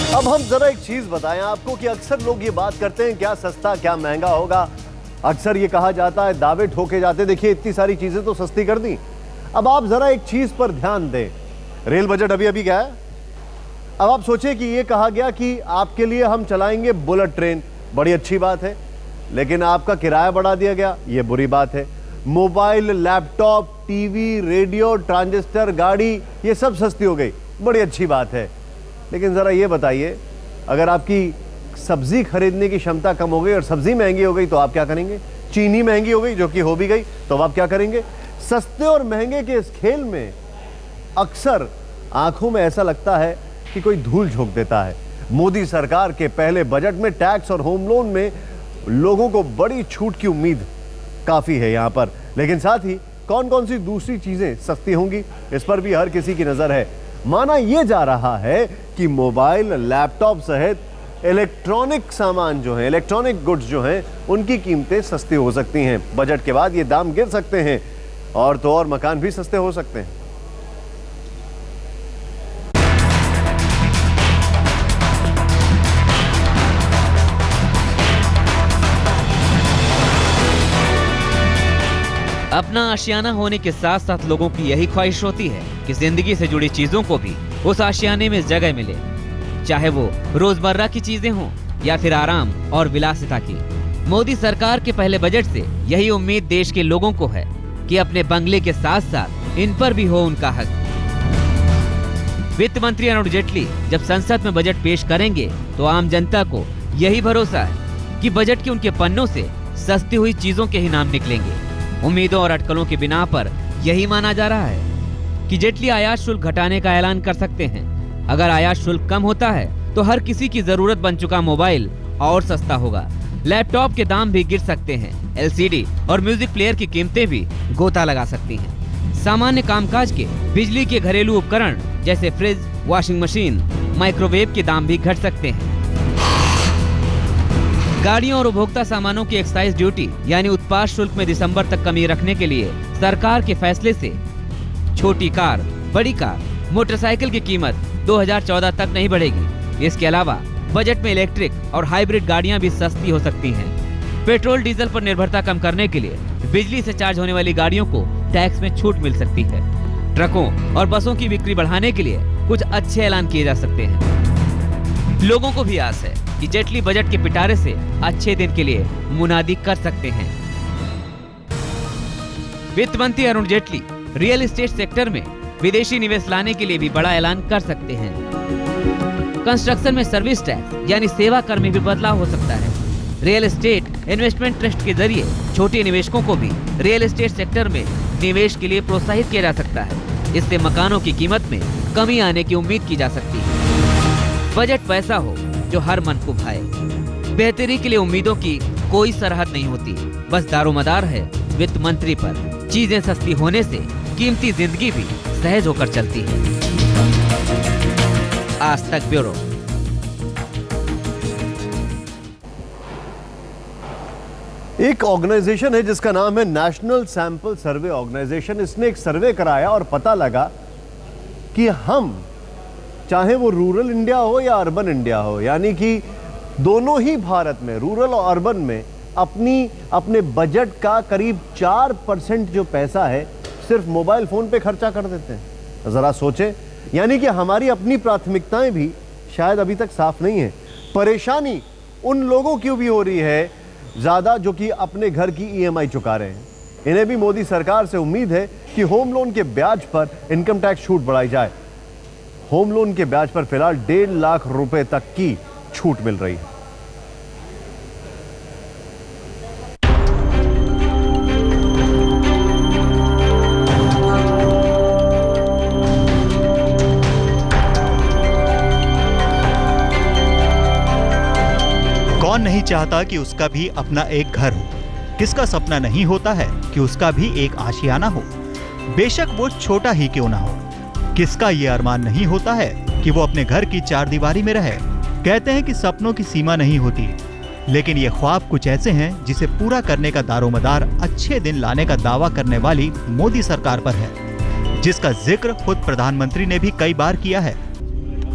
अब हम जरा एक चीज बताएं आपको कि अक्सर लोग ये बात करते हैं क्या सस्ता क्या महंगा होगा। अक्सर ये कहा जाता है, दावे ठोके जाते, देखिए इतनी सारी चीजें तो सस्ती कर दी। अब आप जरा एक चीज पर ध्यान दें, रेल बजट अभी अभी क्या है। अब आप सोचें कि ये कहा गया कि आपके लिए हम चलाएंगे बुलेट ट्रेन, बड़ी अच्छी बात है, लेकिन आपका किराया बढ़ा दिया गया, ये बुरी बात है। Mobile, laptop, TV, radio, transistor, गाड़ी, ये सब सस्ती हो गई, बड़ी अच्छी बात है। लेकिन जरा ये बताइए, अगर आपकी सब्जी खरीदने की क्षमता कम हो गई और सब्जी महंगी हो गई तो आप क्या करेंगे? चीनी महंगी हो गई, जो कि हो भी गई, तो आप क्या करेंगे? सस्ते और महंगे के इस खेल में अक्सर आंखों में ऐसा लगता है कि कोई धूल झोंक देता है। मोदी सरकार के पहले बजट में टैक्स और होम लोन में लोगों को बड़ी छूट की उम्मीद काफी है यहां पर, लेकिन साथ ही कौन कौन सी दूसरी चीजें सस्ती होंगी इस पर भी हर किसी की नजर है। माना यह जा रहा है कि मोबाइल, लैपटॉप सहित इलेक्ट्रॉनिक सामान जो है, इलेक्ट्रॉनिक गुड्स जो हैं, उनकी कीमतें सस्ती हो सकती हैं। बजट के बाद ये दाम गिर सकते हैं और तो और मकान भी सस्ते हो सकते हैं। अपना आशियाना होने के साथ साथ लोगों की यही ख्वाहिश होती है कि जिंदगी से जुड़ी चीजों को भी उस आशियाने में जगह मिले, चाहे वो रोजमर्रा की चीजें हों या फिर आराम और विलासिता की। मोदी सरकार के पहले बजट से यही उम्मीद देश के लोगों को है कि अपने बंगले के साथ साथ इन पर भी हो उनका हक। वित्त मंत्री अरुण जेटली जब संसद में बजट पेश करेंगे तो आम जनता को यही भरोसा है कि बजट के उनके पन्नों से सस्ती हुई चीजों के ही नाम निकलेंगे। उम्मीदों और अटकलों के बिना पर यही माना जा रहा है कि जेटली आयात शुल्क घटाने का ऐलान कर सकते हैं। अगर आयात शुल्क कम होता है तो हर किसी की जरूरत बन चुका मोबाइल और सस्ता होगा। लैपटॉप के दाम भी गिर सकते हैं। एलसीडी और म्यूजिक प्लेयर की कीमतें भी गोता लगा सकती हैं। सामान्य कामकाज के बिजली के घरेलू उपकरण जैसे फ्रिज, वॉशिंग मशीन, माइक्रोवेव के दाम भी घट सकते हैं। गाड़ियों और उपभोक्ता सामानों की एक्साइज ड्यूटी यानी उत्पाद शुल्क में दिसंबर तक कमी रखने के लिए सरकार के फैसले से छोटी कार, बड़ी कार, मोटरसाइकिल की कीमत 2014 तक नहीं बढ़ेगी। इसके अलावा बजट में इलेक्ट्रिक और हाइब्रिड गाड़ियां भी सस्ती हो सकती हैं। पेट्रोल डीजल पर निर्भरता कम करने के लिए बिजली से चार्ज होने वाली गाड़ियों को टैक्स में छूट मिल सकती है। ट्रकों और बसों की बिक्री बढ़ाने के लिए कुछ अच्छे ऐलान किए जा सकते हैं। लोगों को भी आस है कि जेटली बजट के पिटारे से अच्छे दिन के लिए मुनादी कर सकते हैं। वित्त मंत्री Arun Jaitley real estate sector में विदेशी निवेश लाने के लिए भी बड़ा ऐलान कर सकते हैं। कंस्ट्रक्शन में सर्विस टैक्स यानी सेवा कर में भी बदलाव हो सकता है। रियल एस्टेट इन्वेस्टमेंट ट्रस्ट के जरिए छोटे निवेशकों को भी रियल एस्टेट सेक्टर में निवेश के लिए प्रोत्साहित किया जा सकता है। इससे मकानों की कीमत में कमी आने की उम्मीद की जा सकती है। बजट वैसा हो जो हर मन को भाए। बेहतरी के लिए उम्मीदों की कोई सरहद नहीं होती, बस दारोमदार है वित्त मंत्री पर। चीजें सस्ती होने से कीमती जिंदगी भी सहज होकर चलती है। आज तक ब्यूरो। एक ऑर्गेनाइजेशन है जिसका नाम है नेशनल सैंपल सर्वे ऑर्गेनाइजेशन। इसने एक सर्वे कराया और पता लगा कि हम, चाहे वो रूरल इंडिया हो या अर्बन इंडिया हो, यानी कि दोनों ही भारत में, रूरल और अर्बन में, अपने बजट का करीब 4% जो पैसा है सिर्फ मोबाइल फोन पे खर्चा कर देते हैं। जरा सोचें, यानी कि हमारी अपनी प्राथमिकताएं भी शायद अभी तक साफ नहीं है। परेशानी उन लोगों की भी हो रही है ज्यादा जो कि अपने घर की ईएमआई चुका रहे हैं। इन्हें भी मोदी सरकार से उम्मीद है कि होम लोन के ब्याज पर इनकम टैक्स छूट बढ़ाई जाए। होम लोन के ब्याज पर फिलहाल 1.5 लाख रुपए तक की छूट मिल रही है। कौन नहीं चाहता कि उसका भी अपना एक घर हो? किसका सपना नहीं होता है कि उसका भी एक आशियाना हो, बेशक वो छोटा ही क्यों ना हो। किसका ये अरमान नहीं होता है कि वो अपने घर की चारदीवारी में रहे। कहते हैं कि सपनों की सीमा नहीं होती, लेकिन ये ख्वाब कुछ ऐसे हैं जिसे पूरा करने का दारोमदार अच्छे दिन लाने का दावा करने वाली मोदी सरकार पर है, जिसका जिक्र खुद प्रधानमंत्री ने भी कई बार किया है।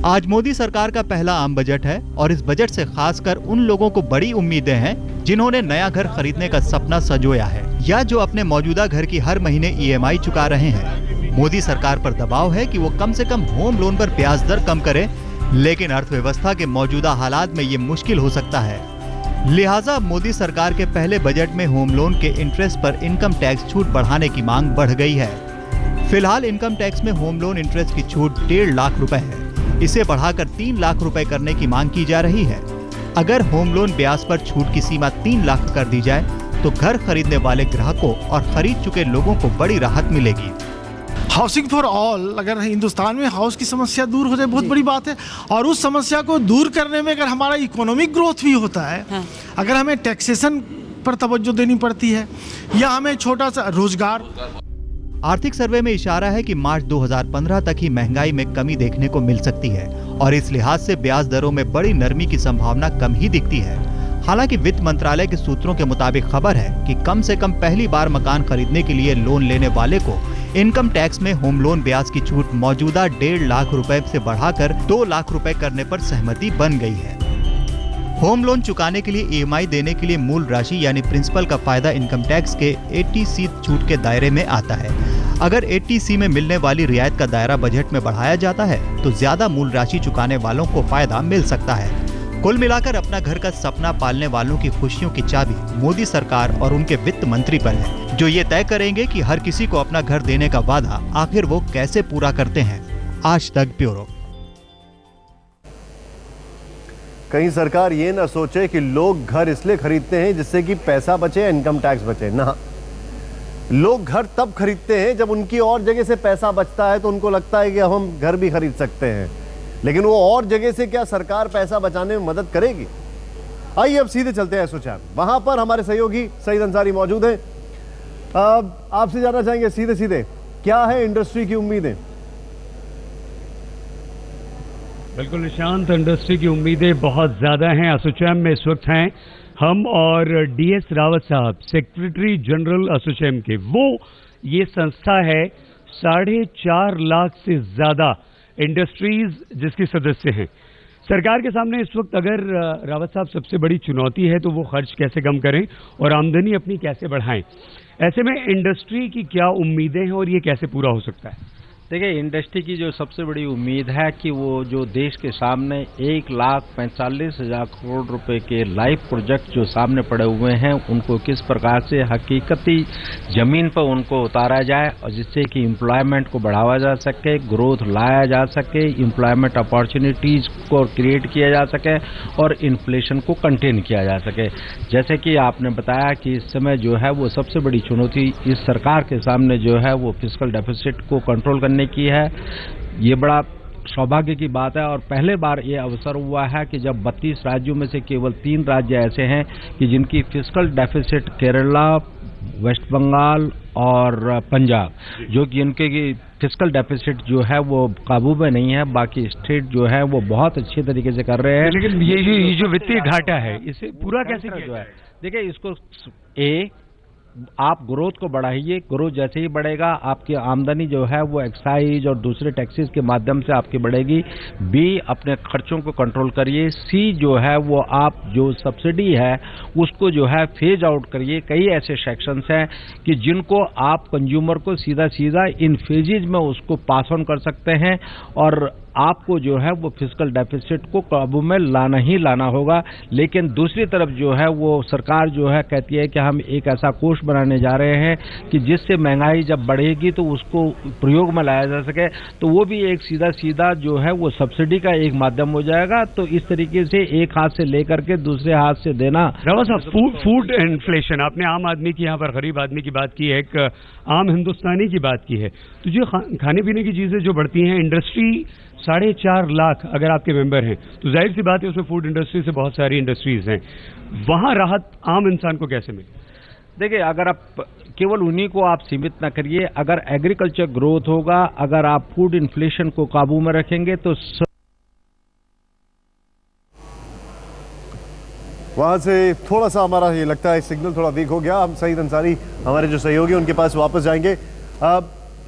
आज मोदी सरकार का पहला आम बजट है और इस बजट से खासकर उन लोगों को बड़ी उम्मीदें हैं जिन्होंने नया घर खरीदने का सपना संजोया है या जो अपने मौजूदा घर की हर महीने EMI चुका रहे हैं। मोदी सरकार पर दबाव है कि वो कम से कम होम लोन पर ब्याज दर कम करे, लेकिन अर्थव्यवस्था के मौजूदा हालात में ये मुश्किल हो सकता है। लिहाजा मोदी सरकार के पहले बजट में होम लोन के इंटरेस्ट पर इनकम टैक्स छूट बढ़ाने की मांग बढ़ गई है। फिलहाल इनकम टैक्स में होम लोन इंटरेस्ट की छूट 1.5 लाख रुपए है। इसे बढ़ाकर 3 लाख रुपए करने की मांग की जा रही है। अगर होम लोन ब्याज पर छूट की सीमा 3 लाख कर दी जाए तो घर खरीदने वाले ग्राहकों और खरीद चुके लोगों को बड़ी राहत मिलेगी। हाउसिंग फॉर ऑल, अगर हिंदुस्तान में हाउस की समस्या दूर हो जाए बहुत बड़ी बात है। और उस समस्या को दूर करने में अगर हमारा इकोनॉमिक ग्रोथ भी होता है, अगर हमें टैक्सेशन पर तवज्जो देनी पड़ती है या हमें छोटा सा रोजगार। आर्थिक सर्वे में इशारा है कि मार्च 2015 तक ही महंगाई में कमी देखने को मिल सकती है और इस लिहाज से ब्याज दरों में बड़ी नरमी की संभावना कम ही दिखती है। हालांकि वित्त मंत्रालय के सूत्रों के मुताबिक खबर है कि कम से कम पहली बार मकान खरीदने के लिए लोन लेने वाले को इनकम टैक्स में होम लोन ब्याज की छूट मौजूदा 1.5 लाख रुपए से बढ़ाकर 2 लाख रुपए करने पर सहमति बन गई है। होम लोन चुकाने के लिए EMI देने के लिए मूल राशि यानी प्रिंसिपल का फायदा इनकम टैक्स के 80C छूट के दायरे में आता है। अगर 80C में मिलने वाली रियायत का दायरा बजट में बढ़ाया जाता है तो ज्यादा मूल राशि चुकाने वालों को फायदा मिल सकता है। कुल मिलाकर अपना घर का सपना पालने वालों की खुशियों की चाबी मोदी सरकार और उनके वित्त मंत्री पर है, जो ये तय करेंगे कि हर किसी को अपना घर देने का वादा आखिर वो कैसे पूरा करते हैं। आज तक ब्यूरो। कहीं सरकार ये ना सोचे कि लोग घर इसलिए खरीदते हैं जिससे कि पैसा बचे या इनकम टैक्स बचे। ना, लोग घर तब खरीदते हैं जब उनकी और जगह से पैसा बचता है तो उनको लगता है कि अब हम घर भी खरीद सकते हैं, लेकिन वो और जगह से क्या सरकार पैसा बचाने में मदद करेगी? आइए अब सीधे चलते हैं एसोचैम। वहां पर हमारे सहयोगी सईद अंसारी मौजूद हैं। आपसे जानना चाहेंगे सीधे सीधे, क्या है इंडस्ट्री की उम्मीदें? बिल्कुल निशांत, इंडस्ट्री की उम्मीदें बहुत ज्यादा हैं। एसोचैम में इस वक्त हैं हम और DS रावत साहब, सेक्रेटरी जनरल एसोचैम के। वो ये संस्था है 4.5 लाख से ज्यादा इंडस्ट्रीज जिसकी सदस्य हैं। सरकार के सामने इस वक्त अगर रावत साहब सबसे बड़ी चुनौती है तो वो खर्च कैसे कम करें और आमदनी अपनी कैसे बढ़ाएं। ऐसे में इंडस्ट्री की क्या उम्मीदें हैं और ये कैसे पूरा हो सकता है? देखिए, इंडस्ट्री की जो सबसे बड़ी उम्मीद है कि वो जो देश के सामने 1,45,000 करोड़ रुपए के लाइव प्रोजेक्ट जो सामने पड़े हुए हैं उनको किस प्रकार से हकीकती जमीन पर उनको उतारा जाए और जिससे कि एम्प्लॉयमेंट को बढ़ावा जा सके, ग्रोथ लाया जा सके, एम्प्लॉयमेंट अपॉर्चुनिटीज को क्रिएट किया जा सके और इन्फ्लेशन को कंटेन किया जा सके। जैसे कि आपने बताया कि इस समय जो है वो सबसे बड़ी चुनौती इस सरकार के सामने जो है वो फिस्कल डेफिसिट को कंट्रोल करने की है। ये बड़ा सौभाग्य की बात है और पहले बार ये अवसर हुआ है कि जब 32 राज्यों में से केवल 3 राज्य ऐसे हैं कि जिनकी फिस्कल डेफिसिट केरला, वेस्ट बंगाल और पंजाब, जो कि इनके फिस्कल डेफिसिट जो है वो काबू में नहीं है। बाकी स्टेट जो है वो बहुत अच्छे तरीके से कर रहे हैं। लेकिन ये जो वित्तीय घाटा है इसे पूरा कैसे किया जो है? देखिए, इसको आप ग्रोथ को बढ़ाइए। ग्रोथ जैसे ही बढ़ेगा आपकी आमदनी जो है वो एक्साइज और दूसरे टैक्सेस के माध्यम से आपकी बढ़ेगी। B, अपने खर्चों को कंट्रोल करिए। C जो है वो आप जो सब्सिडी है उसको जो है फेज आउट करिए। कई ऐसे सेक्शंस हैं कि जिनको आप कंज्यूमर को सीधा सीधा इन फेजेज में उसको पास ऑन कर सकते हैं और आपको जो है वो फिस्कल डेफिसिट को काबू में लाना ही लाना होगा। लेकिन दूसरी तरफ जो है वो सरकार जो है कहती है कि हम एक ऐसा कोष बनाने जा रहे हैं कि जिससे महंगाई जब बढ़ेगी तो उसको प्रयोग में लाया जा सके, तो वो भी एक सीधा सीधा जो है वो सब्सिडी का एक माध्यम हो जाएगा। तो इस तरीके से एक हाथ से लेकर के दूसरे हाथ से देना। रावत साहब, फूड इन्फ्लेशन, आपने आम आदमी की, यहाँ पर गरीब आदमी की बात की है, एक आम हिंदुस्तानी की बात की है। तो जो खाने पीने की चीजें जो बढ़ती हैं, इंडस्ट्री 4.5 लाख अगर आपके मेंबर हैं तो जाहिर सी बात है उसमें फूड इंडस्ट्री से बहुत सारी इंडस्ट्रीज हैं, वहां राहत आम इंसान को कैसे मिले? देखिए, अगर आप केवल उन्हीं को आप सीमित ना करिए, अगर एग्रीकल्चर ग्रोथ होगा, अगर आप फूड इन्फ्लेशन को काबू में रखेंगे तो वहां से थोड़ा सा हमारा ये लगता है सिग्नल थोड़ा वीक हो गया। हम सईद अंसारी हमारे जो सहयोगी उनके पास वापस जाएंगे।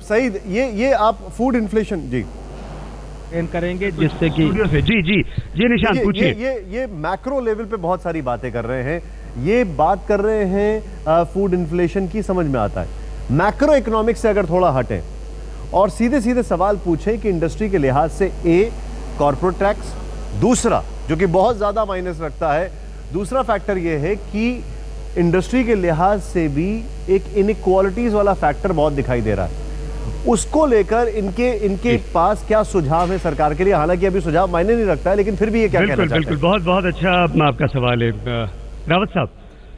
सईद, ये आप फूड इन्फ्लेशन, जी करेंगे जिससे कि जी निशांत पूछिए। ये मैक्रो लेवल पे बहुत सारी बातें कर रहे हैं, ये बात कर रहे हैं फूड इन्फ्लेशन की, समझ में आता है। मैक्रो इकोनॉमिक्स से अगर थोड़ा हटें और सीधे सीधे सवाल पूछें कि इंडस्ट्री के लिहाज से कॉर्पोरेट टैक्स, दूसरा जो कि बहुत ज्यादा माइनस रखता है, दूसरा फैक्टर यह है कि इंडस्ट्री के लिहाज से भी एक इनइक्वालिटीज वाला फैक्टर बहुत दिखाई दे रहा है। उसको लेकर इनके पास क्या सुझाव है सरकार के लिए? हालांकि अभी सुझाव मायने नहीं रखता है, लेकिन फिर भी ये क्या कहना चाहते हैं? बिल्कुल, बहुत बहुत अच्छा आपका सवाल है रावत साहब।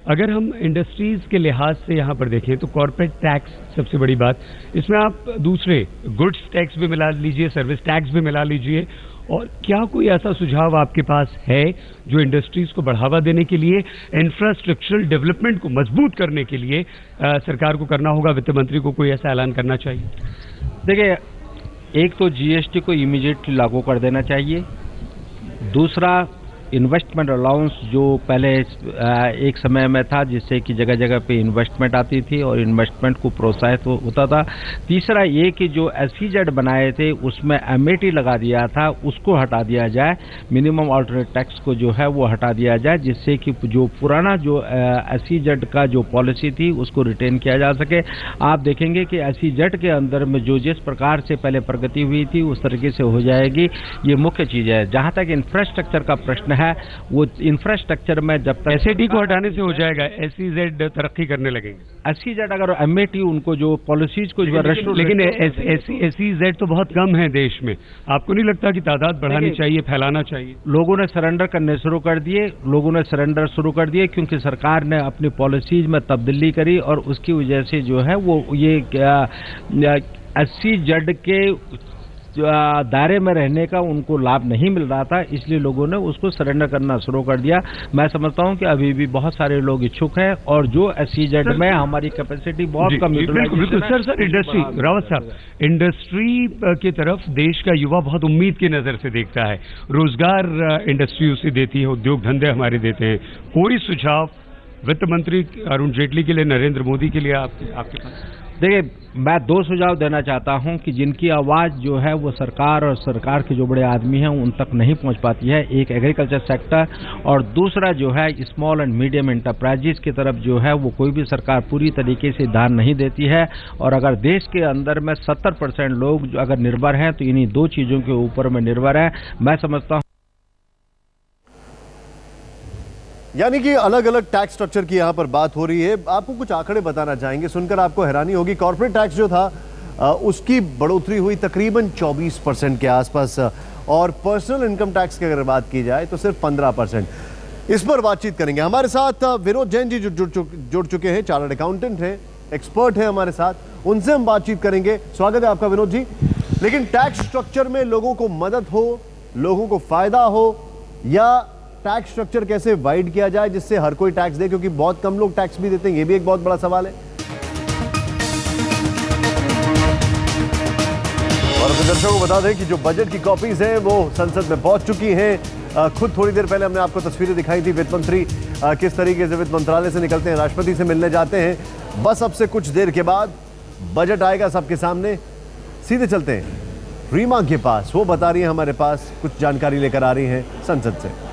अगर हम इंडस्ट्रीज के लिहाज से यहाँ पर देखें तो कॉर्पोरेट टैक्स सबसे बड़ी बात, इसमें आप दूसरे गुड्स टैक्स भी मिला लीजिए, सर्विस टैक्स भी मिला लीजिए, और क्या कोई ऐसा सुझाव आपके पास है जो इंडस्ट्रीज को बढ़ावा देने के लिए, इंफ्रास्ट्रक्चरल डेवलपमेंट को मजबूत करने के लिए सरकार को करना होगा? वित्त मंत्री को कोई ऐसा ऐलान करना चाहिए? देखिए, एक तो जीएसटी को इमीडिएटली लागू कर देना चाहिए, दूसरा इन्वेस्टमेंट अलाउंस जो पहले एक समय में था जिससे कि जगह जगह पे इन्वेस्टमेंट आती थी और इन्वेस्टमेंट को प्रोत्साहित होता था, तीसरा ये कि जो एसईजेड बनाए थे उसमें एमएटी लगा दिया था, उसको हटा दिया जाए, मिनिमम ऑल्टरनेट टैक्स को जो है वो हटा दिया जाए, जिससे कि जो पुराना जो एसईजेड का जो पॉलिसी थी उसको रिटेन किया जा सके। आप देखेंगे कि एसईजेड के अंदर में जो जिस प्रकार से पहले प्रगति हुई थी उस तरीके से हो जाएगी, ये मुख्य चीज़ है। जहाँ तक इंफ्रास्ट्रक्चर का प्रश्न है, वो इंफ्रास्ट्रक्चर में जब तक एसईडी को हटाने से हो जाएगा, एसईजेड तरक्की करने लगेंगे। एसईजेड अगर एमएटी उनको जो पॉलिसीज को लेकिन एसईजेड तो बहुत कम है देश में, आपको नहीं लगता कि तादाद बढ़ानी चाहिए, फैलाना चाहिए? लोगों ने सरेंडर करने शुरू कर दिए, क्योंकि सरकार ने अपनी पॉलिसीज में तब्दीली करी और उसकी वजह से जो है वो ये एसईजेड के दायरे में रहने का उनको लाभ नहीं मिल रहा था, इसलिए लोगों ने उसको सरेंडर करना शुरू कर दिया। मैं समझता हूं कि अभी भी बहुत सारे लोग इच्छुक हैं और जो एसईजेड में हमारी कैपेसिटी बहुत कम है। बिल्कुल सर, इंडस्ट्री रावत साहब, इंडस्ट्री की तरफ देश का युवा बहुत उम्मीद की नजर से देखता है, रोजगार इंडस्ट्री उसे देती है, उद्योग धंधे हमारे देते हैं। कोई सुझाव वित्त मंत्री अरुण जेटली के लिए, नरेंद्र मोदी के लिए आपके पास? देखिए, मैं दो सुझाव देना चाहता हूं कि जिनकी आवाज़ जो है वो सरकार और सरकार के जो बड़े आदमी हैं उन तक नहीं पहुंच पाती है। एक एग्रीकल्चर सेक्टर और दूसरा जो है स्मॉल एंड मीडियम एंटरप्राइजेस की तरफ जो है वो कोई भी सरकार पूरी तरीके से ध्यान नहीं देती है। और अगर देश के अंदर में 70% लोग जो अगर निर्भर हैं तो इन्हीं दो चीज़ों के ऊपर में निर्भर है। मैं समझता हूँ यानी कि अलग अलग टैक्स स्ट्रक्चर की यहां पर बात हो रही है। आपको कुछ आंकड़े बताना चाहेंगे, सुनकर आपको हैरानी होगी। कॉर्पोरेट टैक्स जो था उसकी बढ़ोतरी हुई तकरीबन 24% के आसपास, और पर्सनल इनकम टैक्स की अगर बात की जाए तो सिर्फ 15%। इस पर बातचीत करेंगे। हमारे साथ विनोद जैन जी जुड़ चुके हैं, चार्टर्ड अकाउंटेंट हैं, एक्सपर्ट हैं हमारे साथ, उनसे हम बातचीत करेंगे। स्वागत है आपका विनोद जी। लेकिन टैक्स स्ट्रक्चर में लोगों को मदद हो, लोगों को फायदा हो, या टैक्स स्ट्रक्चर कैसे वाइड किया जाए जिससे हर कोई टैक्स दे, क्योंकि बहुत कम लोग टैक्स भी देते हैं, ये भी एक बहुत बड़ा सवाल है। और अपने दर्शकों को बता दें कि जो बजट की कॉपीज हैं वो संसद में पहुंच चुकी हैं। खुद थोड़ी देर पहले हमने आपको तस्वीरें दिखाई थी, वित्त मंत्री किस तरीके से वित्त मंत्रालय से निकलते हैं, राष्ट्रपति से मिलने जाते हैं। बस अब से कुछ देर के बाद बजट आएगा सबके सामने। सीधे चलते हैं रीमा के पास, वो बता रही है हमारे पास कुछ जानकारी लेकर आ रही है संसद से।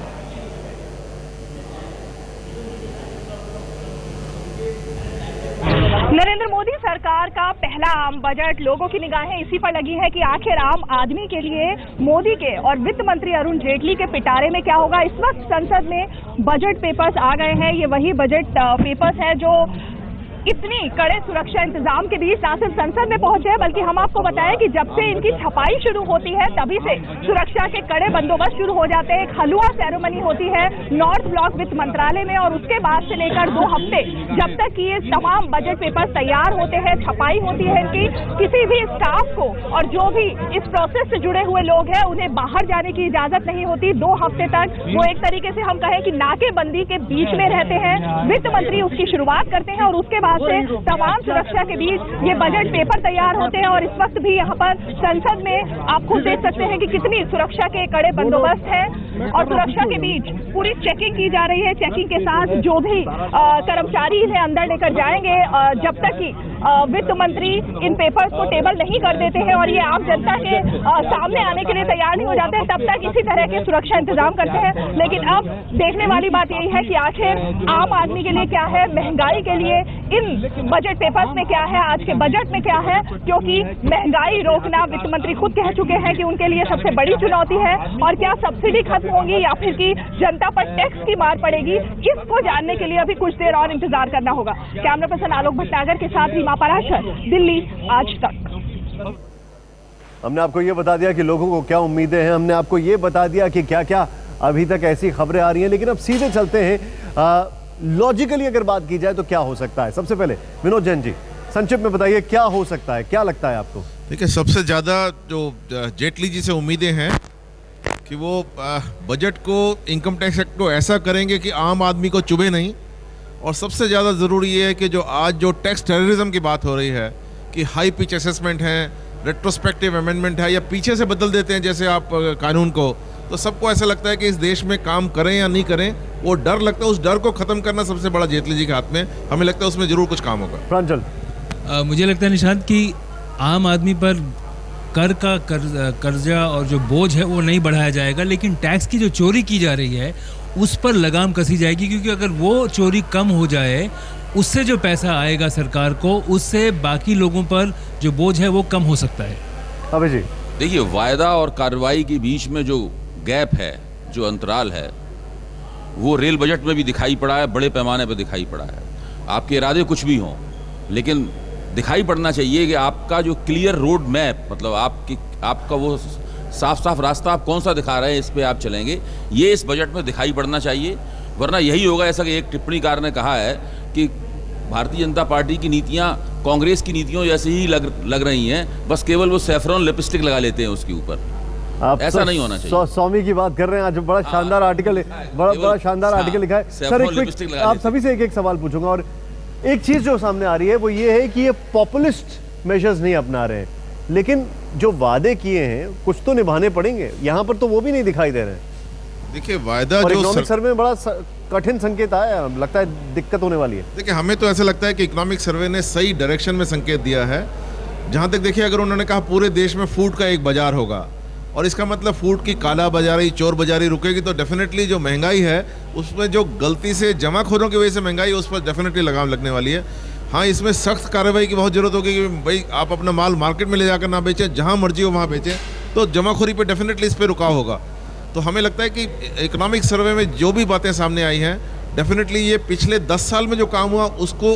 नरेंद्र मोदी सरकार का पहला आम बजट, लोगों की निगाहें इसी पर लगी है कि आखिर आम आदमी के लिए मोदी के और वित्त मंत्री अरुण जेटली के पिटारे में क्या होगा। इस वक्त संसद में बजट पेपर्स आ गए हैं। ये वही बजट पेपर्स है जो इतनी कड़े सुरक्षा इंतजाम के बीच ना सिर्फ संसद में पहुंचे हैं, बल्कि हम आपको बताएं कि जब से इनकी छपाई शुरू होती है तभी से सुरक्षा के कड़े बंदोबस्त शुरू हो जाते हैं। एक हलवा सेरेमनी होती है नॉर्थ ब्लॉक वित्त मंत्रालय में, और उसके बाद से लेकर 2 हफ्ते जब तक कि ये तमाम बजट पेपर तैयार होते हैं, छपाई होती है इनकी, किसी भी स्टाफ को और जो भी इस प्रोसेस से जुड़े हुए लोग हैं उन्हें बाहर जाने की इजाजत नहीं होती। 2 हफ्ते तक वो एक तरीके से हम कहें कि नाकेबंदी के बीच में रहते हैं। वित्त मंत्री उसकी शुरुआत करते हैं और उसके बाद से तमाम सुरक्षा के बीच ये बजट पेपर तैयार होते हैं। और इस वक्त भी यहाँ पर संसद में आप खुद देख सकते हैं कि कितनी सुरक्षा के कड़े बंदोबस्त है, और सुरक्षा के बीच पूरी चेकिंग की जा रही है। चेकिंग के साथ जो भी कर्मचारी इन्हें अंदर लेकर जाएंगे, जब तक कि वित्त मंत्री इन पेपर्स को टेबल नहीं कर देते हैं और ये आम जनता के सामने आने के लिए तैयार नहीं हो जाते हैं, तब तक इसी तरह के सुरक्षा इंतजाम करते हैं। लेकिन अब देखने वाली बात यही है कि आखिर आम आदमी के लिए क्या है, महंगाई के लिए इन बजट पेपर्स में क्या है, आज के बजट में क्या है, क्योंकि महंगाई रोकना वित्त मंत्री खुद कह चुके हैं कि उनके लिए सबसे बड़ी चुनौती है। और क्या सब्सिडी खत्म होगी या फिर की जनता पर टैक्स की मार पड़ेगी, इसको जानने के लिए अभी कुछ देर और इंतजार करना होगा। कैमरा पर्सन आलोक भट्टागर के साथ रीमा पराशर, दिल्ली आज तक। हमने आपको ये बता दिया कि लोगों को क्या उम्मीदें हैं, हमने आपको ये बता दिया कि क्या क्या अभी तक ऐसी खबरें आ रही हैं, लेकिन अब सीधे चलते हैं लॉजिकली अगर बात की जाए तो क्या हो सकता है। सबसे पहले विनोद जैन जी संक्षिप्त में बताइए क्या हो सकता है, क्या लगता है आपको? देखिए, सबसे ज़्यादा जो जेटली जी से उम्मीदें हैं कि वो बजट को, इनकम टैक्स एक्ट को ऐसा करेंगे कि आम आदमी को चुभे नहीं। और सबसे ज़्यादा ज़रूरी ये है कि जो आज जो टैक्स टेररिज्म की बात हो रही है कि हाई पिच असेसमेंट है, रेट्रोस्पेक्टिव अमेंडमेंट है, या पीछे से बदल देते हैं जैसे आप कानून को, तो सबको ऐसा लगता है कि इस देश में काम करें या नहीं करें, वो डर लगता है। उस डर को ख़त्म करना सबसे बड़ा जेटली जी के हाथ में, हमें लगता है उसमें ज़रूर कुछ काम होगा। प्रांजल, मुझे लगता है निशांत कि आम आदमी पर कर का कर्जा और जो बोझ है वो नहीं बढ़ाया जाएगा, लेकिन टैक्स की जो चोरी की जा रही है उस पर लगाम कसी जाएगी, क्योंकि अगर वो चोरी कम हो जाए, उससे जो पैसा आएगा सरकार को, उससे बाकी लोगों पर जो बोझ है वो कम हो सकता है। अबे जी देखिए, वायदा और कार्रवाई के बीच में जो गैप है, जो अंतराल है, वो रेल बजट में भी दिखाई पड़ा है, बड़े पैमाने पर दिखाई पड़ा है। आपके इरादे कुछ भी हों, लेकिन दिखाई पड़ना चाहिए कि आपका जो क्लियर रोड मैप, मतलब आपका वो साफ साफ रास्ता आप कौन सा दिखा रहे हैं, इस पे आप चलेंगे, ये इस बजट में दिखाई पड़ना चाहिए। वरना यही होगा, ऐसा कि एक टिप्पणीकार ने कहा है कि भारतीय जनता पार्टी की नीतियां कांग्रेस की नीतियों जैसे ही लग रही हैं, बस केवल वो सैफरॉन लिपस्टिक लगा लेते हैं उसके ऊपर। ऐसा नहीं होना चाहिए। स्वामी की बात कर रहे हैं, आज बड़ा शानदार आर्टिकल, बड़ा शानदार आर्टिकल लिखा है। सर, आप सभी से एक सवाल पूछूंगा, और एक चीज जो सामने आ रही है वो ये है कि ये पॉपुलिस्ट मेजर्स नहीं अपना रहे हैं, लेकिन जो वादे किए हैं कुछ तो निभाने पड़ेंगे। यहाँ पर तो वो भी नहीं दिखाई दे रहे हैं। देखिए, वायदा जो इकोनॉमिक सर्वे में बड़ा कठिन संकेत आया, लगता है दिक्कत होने वाली है। देखिए, हमें तो ऐसा लगता है कि इकोनॉमिक सर्वे ने सही डायरेक्शन में संकेत दिया है। जहाँ तक देखिए, अगर उन्होंने कहा पूरे देश में फूड का एक बाजार होगा, और इसका मतलब फूड की काला बाजारी, चोर बाजारी रुकेगी, तो डेफिनेटली जो महंगाई है उसमें जो गलती से जमाखोरों की वजह से महंगाई, उस पर डेफिनेटली लगाम लगने वाली है। हाँ, इसमें सख्त कार्रवाई की बहुत जरूरत होगी कि भाई आप अपना माल मार्केट में ले जाकर ना बेचें, जहाँ मर्जी हो वहाँ बेचें, तो जमाखोरी पे डेफिनेटली इस पर रुकाव होगा। तो हमें लगता है कि इकोनॉमिक सर्वे में जो भी बातें सामने आई हैं, डेफिनेटली ये पिछले 10 साल में जो काम हुआ उसको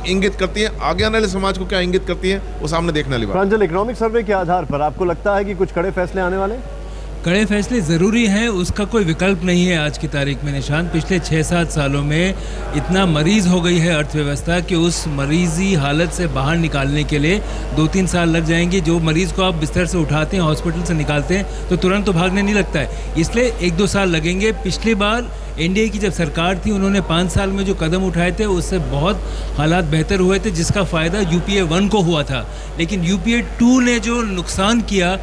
इंगित करती है। आगे आने वाले समाज को क्या इंगित करती है, वो सामने देखने वाली बात। प्रांजल, इकोनॉमिक सर्वे के आधार पर आपको लगता है कि कुछ कड़े फैसले आने वाले? कड़े फैसले ज़रूरी हैं, उसका कोई विकल्प नहीं है आज की तारीख में निशान। पिछले 6-7 सालों में इतना मरीज हो गई है अर्थव्यवस्था कि उस मरीजी हालत से बाहर निकालने के लिए 2-3 साल लग जाएंगे। जो मरीज़ को आप बिस्तर से उठाते हैं, हॉस्पिटल से निकालते हैं, तो तुरंत तो भागने नहीं लगता है, इसलिए 1-2 साल लगेंगे। पिछली बार एनडीए की जब सरकार थी, उन्होंने 5 साल में जो कदम उठाए थे उससे बहुत हालात बेहतर हुए थे, जिसका फ़ायदा यूपीए 1 को हुआ था। लेकिन यूपीए 2 ने जो नुकसान किया,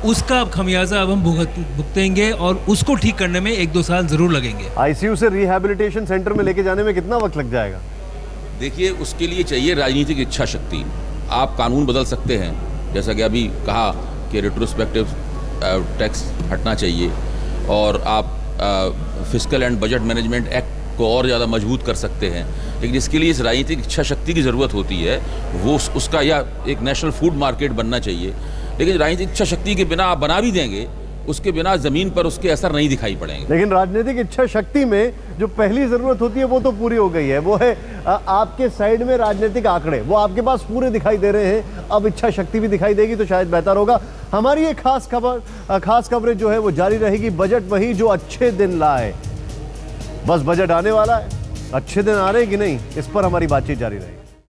उसका खमियाजा अब हम भुगतेंगे, और उसको ठीक करने में 1-2 साल जरूर लगेंगे। आईसीयू से रिहैबिलिटेशन सेंटर में लेके जाने में कितना वक्त लग जाएगा? देखिए, उसके लिए चाहिए राजनीतिक इच्छा शक्ति। आप कानून बदल सकते हैं, जैसा कि अभी कहा कि रेट्रोस्पेक्टिव टैक्स हटना चाहिए, और आप fiscal and budget management act को और ज़्यादा मजबूत कर सकते हैं। लेकिन इसके लिए इस राजनीतिक इच्छा शक्ति की ज़रूरत होती है, वो उसका, या एक नेशनल फूड मार्केट बनना चाहिए। लेकिन राजनीतिक इच्छा शक्ति के बिना आप बना भी देंगे, उसके बिना जमीन पर उसके असर नहीं दिखाई पड़ेंगे। लेकिन राजनीतिक इच्छा शक्ति में जो पहली जरूरत होती है वो तो पूरी हो गई है, वो है आपके साइड में राजनीतिक आंकड़े, वो आपके पास पूरे दिखाई दे रहे हैं। अब इच्छा शक्ति भी दिखाई देगी तो शायद बेहतर होगा। हमारी ये खास कवरेज जो है वो जारी रहेगी। बजट वही जो अच्छे दिन लाए, बस बजट आने वाला है, अच्छे दिन आ रहे हैं कि नहीं, इस पर हमारी बातचीत जारी रहेगी।